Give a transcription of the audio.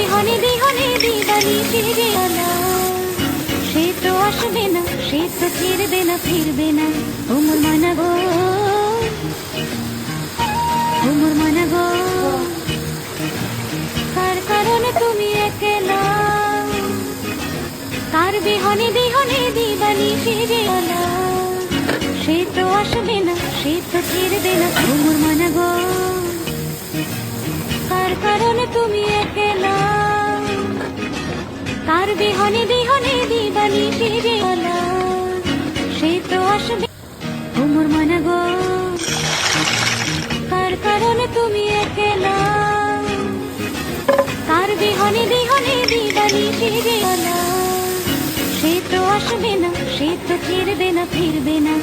বিহনে বিহনে দিবানি ফিরে আলা, সে তো আসবে না, সে তো ফিরবে না, ফিরবে না। ওমর মানা গো, ওমর মানা গো, কার কারণে তুমি একলা, কার বিহনে বিহনে দিবানি ফিরে আলা, সে তো আসবে না, সে তো ফিরবে না। ওমর মানা গো, কার কারণে তুমি একলা, কার বিহনে বিহনে দিবানি ফিরে আলা, সে তো আসবে। ওমর মানা গো, কার কারণে তুমি একলা, কার বিহনে বিহনে দিবানি ফিরে আলা, সে তো আসবে না, সে তো ফিরবে না, ফিরবে না।